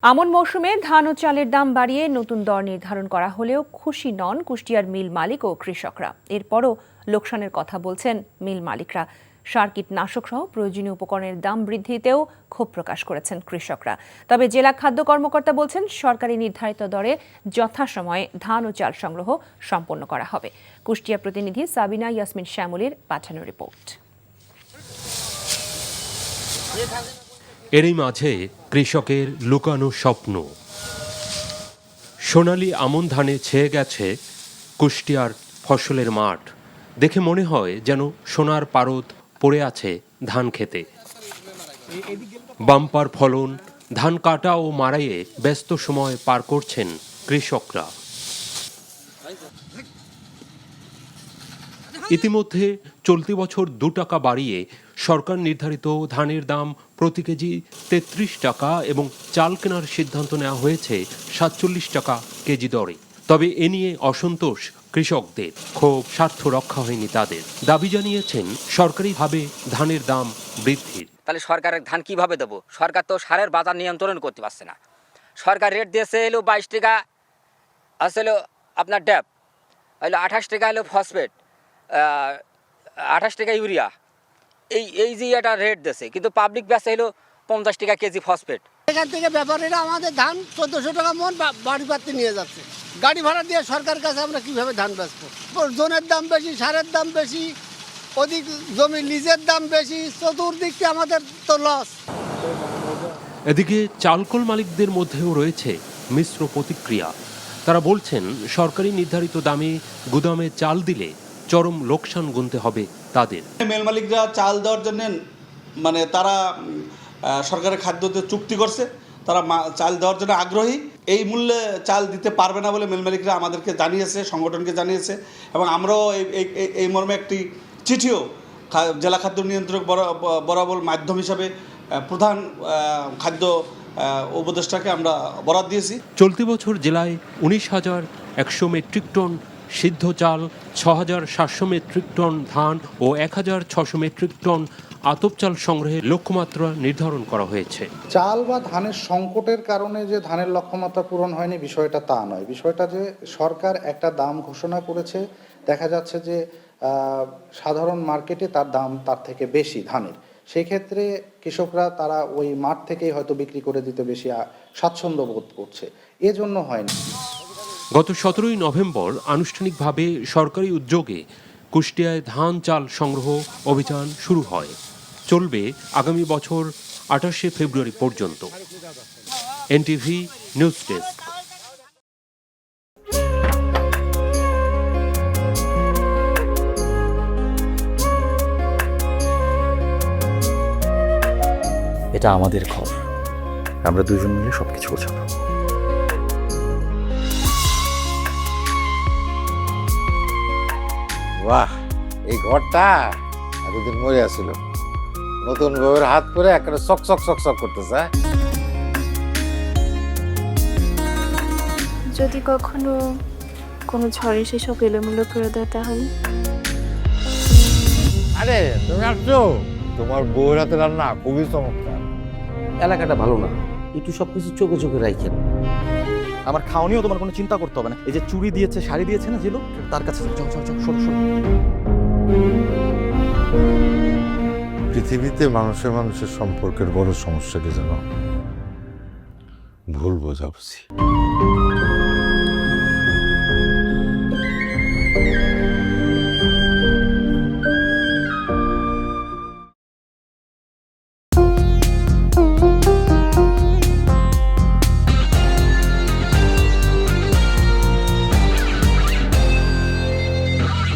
আমন মৌসুমে ধান ও চালের দাম বাড়িয়ে নতুন দর নির্ধারণ করা হলেও খুশি নন কুষ্টিয়ার মিল মালিক ও কৃষকরা। এরপরও লোকসানের কথা বলছেন মিল মালিকরা। সার কীটনাশক সহ প্রয়োজনীয় উপকরণের দাম বৃদ্ধিতেও ক্ষোভ প্রকাশ করেছেন কৃষকরা। তবে জেলা খাদ্য কর্মকর্তা বলছেন সরকারি নির্ধারিত দরে যথাসময়ে ধান ও চাল সংগ্রহ সম্পন্ন করা হবে। কুষ্টিয়া প্রতিনিধি সাবিনা ইয়াসমিন শ্যামলীর পাঠানো রিপোর্ট। এরই মাঝে কৃষকের লুকানো স্বপ্ন। সোনালী আমন ধানে ছেয়ে গেছে কুষ্টিয়ার ফসলের মাঠ। দেখে মনে হয় যেন সোনার পারদ পড়ে আছে ধান খেতে। বাম্পার ফলন, ধান কাটা ও মাড়াইয়ে ব্যস্ত সময় পার করছেন কৃষকরা। ইতিমধ্যে চলতি বছর 2 টাকা বাড়িয়ে সরকার নির্ধারিত ধানের দাম প্রতি কেজি 33 টাকা এবং চাল কেনার সিদ্ধান্ত নেওয়া হয়েছে 47 টাকা কেজি দরে। তবে এ নিয়ে অসন্তোষ কৃষকদের, ক্ষোভ স্বার্থ রক্ষা হয়নি তাদের। দাবি জানিয়েছেন সরকারিভাবে ধানের দাম বৃদ্ধির। তাহলে সরকারের ধান কিভাবে দেবো? সরকার তো সারের বাজার নিয়ন্ত্রণ করতে পারছে না। সরকার রেট দিয়েছে এলো 22 টাকা, আসলে আপনার ড্যাপ হলো 28 টাকা, হলো ফসফেট 28 টাকা ইউরিয়া, এই যে একটা রেট দিয়েছে, কিন্তু পাবলিক বেচে হলো 50 টাকা কেজি ফসফেট। এখান থেকে ব্যাপারীরা আমাদের ধান 1400 টাকা মন বাড়ি পাতে নিয়ে যাচ্ছে। গাড়ি ভাড়া দিয়ে সরকারের কাছে আমরা কিভাবে ধান বেচবো? জোনের দাম বেশি, সারের দাম বেশি, অধিক জমি লিজের দাম বেশি, চতুর্দিকে আমাদের তো লস। এদিকে চালকল মালিকদের মধ্যেও রয়েছে মিশ্র প্রতিক্রিয়া। তারা বলছেন সরকারি নির্ধারিত দামে গুদামে চাল দিলে চরম লোকসান গুনতে হবে তাদের। মেল মালিকরা চাল দেওয়ার জন্য মানে তারা সরকারের খাদ্যতে চুক্তি করছে, তারা চাল দেওয়ার জন্য আগ্রহী। এই মূল্যে চাল দিতে পারবে না বলে মেল মালিকরা আমাদেরকে জানিয়েছে, সংগঠনকে জানিয়েছে, এবং আমরাও এই মর্মে একটি চিঠিও জেলা খাদ্য নিয়ন্ত্রক বরাবর মাধ্যম হিসাবে প্রধান খাদ্য উপদেষ্টাকে আমরা বরাদ দিয়েছি। চলতি বছর জেলায় 19,100 মেট্রিক টন সিদ্ধ চাল, 6,700 মেট্রিক টন ধান ও 1,600 মেট্রিক টন আতপ চাল সংগ্রহের লক্ষ্যমাত্রা নির্ধারণ করা হয়েছে। চাল বা ধানের সংকটের কারণে যে ধানের লক্ষ্যমাত্রা পূরণ হয়নি বিষয়টা তা নয়। বিষয়টা যে সরকার একটা দাম ঘোষণা করেছে, দেখা যাচ্ছে যে সাধারণ মার্কেটে তার দাম তার থেকে বেশি ধানের। সেই ক্ষেত্রে কৃষকরা তারা ওই মাঠ থেকেই হয়তো বিক্রি করে দিতে বেশি স্বাচ্ছন্দ্য বোধ করছে, এজন্য হয়নি। গত 17ই নভেম্বর আনুষ্ঠানিকভাবে সরকারি উদ্যোগে কুষ্টিয়ায় ধান চাল সংগ্রহ অভিযান শুরু হয়। চলবে আগামী বছর 28শে ফেব্রুয়ারি পর্যন্ত। NTV news desk. এটা আমাদের ঘর, আমরা দুজন মিলে সবকিছু গোছাবো। বাহ, এই ঘরটা এতদিন মরে আসছিল, নতুন বউয়ের হাত পরে একটা চক চক চক চক করতেছে। যদি কখনো কোনো ঝড়ে সেসব এলোমেলো করে দেয় তাহলে? আরে তুমি আসছো, তোমার বউয়ের হাতে রান্না খুবই চমৎকার। এলাকাটা ভালো না, একটু সবকিছু চোখে চোখে রাখেন। আমার খাওয়ানিও তোমার কোনো চিন্তা করতে হবে না। এই যে চুড়ি দিয়েছে, শাড়ি দিয়েছে না যে লোক, তার কাছে সরো। পৃথিবীতে মানুষের মানুষের সম্পর্কের বড় সমস্যা কি জানো? ভুল বোঝাবুঝি।